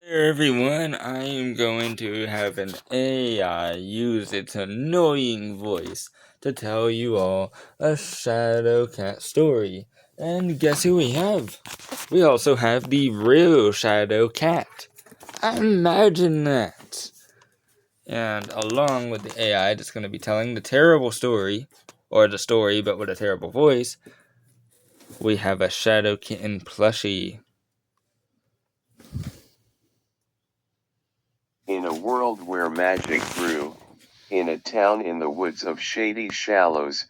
Hey everyone, I am going to have an AI use its annoying voice to tell you all a Shadow Cat story. And guess who we have? We also have the real Shadow Cat. Imagine that! And along with the AI that's going to be telling the terrible story, or the story but with a terrible voice, we have a Shadow Kitten plushie. In a world where magic grew, in a town in the woods of Shady Shallows,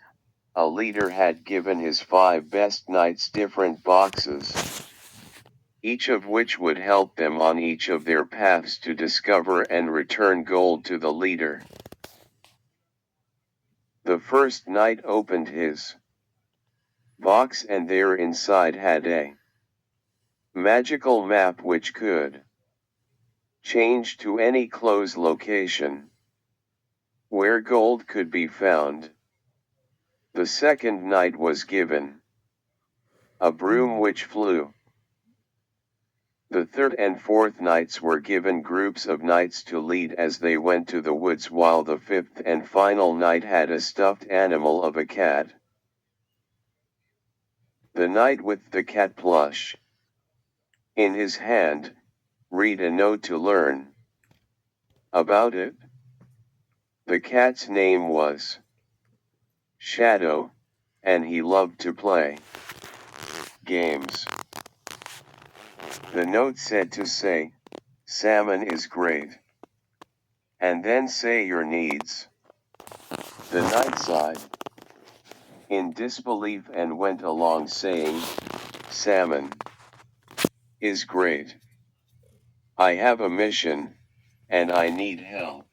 a leader had given his 5 best knights different boxes, each of which would help them on each of their paths to discover and return gold to the leader. The first knight opened his box and there inside had a magical map which could change to any close location where gold could be found. The second knight was given a broom which flew. The third and fourth knights were given groups of knights to lead as they went to the woods, while the fifth and final knight had a stuffed animal of a cat. The knight with the cat plush in his hand read a note to learn about it. The cat's name was Shadow, and he loved to play games. The note said to say, "Salmon is great." And then say your needs. The knight sighed in disbelief and went along saying, "Salmon is great. I have a mission, and I need help.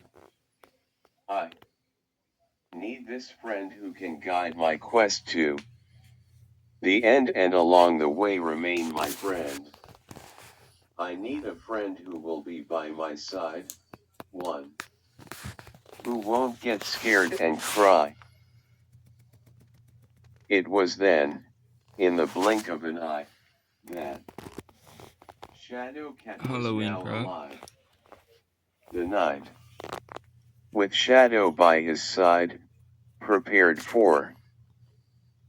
I need this friend who can guide my quest to the end and along the way remain my friend. I need a friend who will be by my side, one who won't get scared and cry." It was then, in the blink of an eye, that Shadow Cat was now alive. The knight, with Shadow by his side, prepared for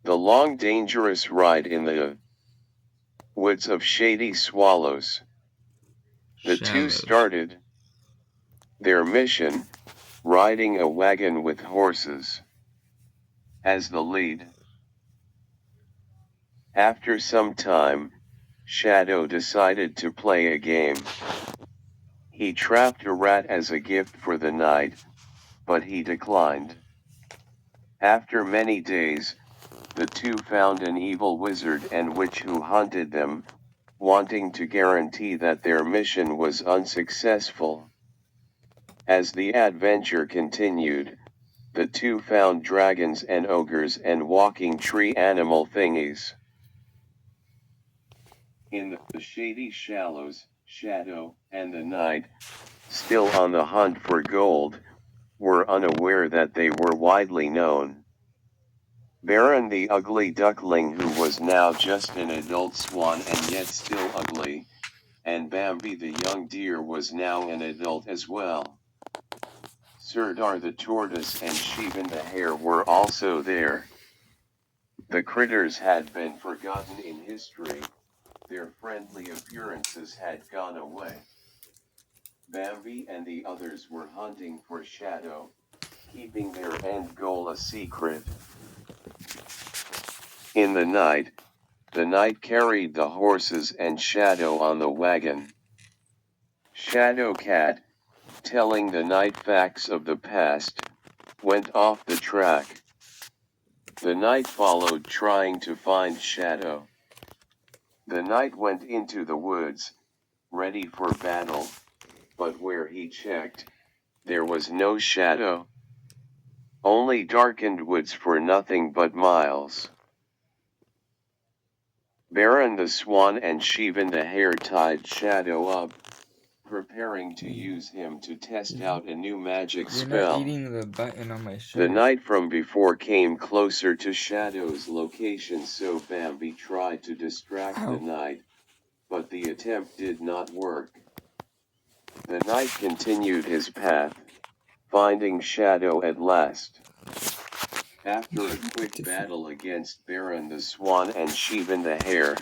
the long dangerous ride in the woods of Shady Swallows. The two started their mission, riding a wagon with horses as the lead. After some time, Shadow decided to play a game. He trapped a rat as a gift for the knight, but he declined. After many days, the two found an evil wizard and witch who hunted them, wanting to guarantee that their mission was unsuccessful. As the adventure continued, the two found dragons and ogres and walking tree animal thingies. In the Shady Shallows, Shadow and the knight, still on the hunt for gold, were unaware that they were widely known. Baron the ugly duckling, who was now just an adult swan and yet still ugly, and Bambi the young deer was now an adult as well. Sirdar the tortoise and Sheevan the hare were also there. The critters had been forgotten in history, their friendly appearances had gone away. Bambi and the others were hunting for Shadow, keeping their end goal a secret. In the night, the knight carried the horses and Shadow on the wagon. Shadow Cat, telling the knight facts of the past, went off the track. The knight followed, trying to find Shadow. The knight went into the woods, ready for battle, but where he checked, there was no Shadow. Only darkened woods for nothing but miles. Baron the swan and Sheevan the hare tied Shadow up, preparing to use him to test out a new magic spell. You're not eating the button on my shirt. The knight from before came closer to Shadow's location, so Bambi tried to distract the knight, but the attempt did not work. The knight continued his path, finding Shadow at last. After a quick battle against Baron the Swan and Sheevan the Hare,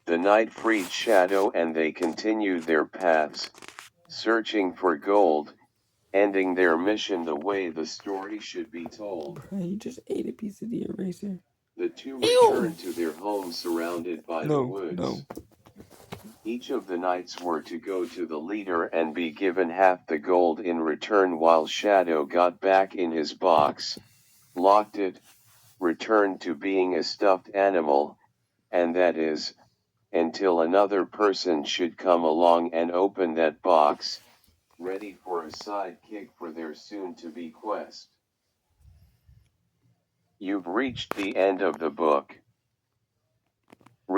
the knight freed Shadow and they continued their paths, searching for gold, ending their mission the way the story should be told. Bro, you just ate a piece of the eraser. The two returned to their home surrounded by the woods. No. Each of the knights were to go to the leader and be given half the gold in return, while Shadow got back in his box, locked it, returned to being a stuffed animal, and that is, until another person should come along and open that box, ready for a sidekick for their soon-to-be quest. You've reached the end of the book.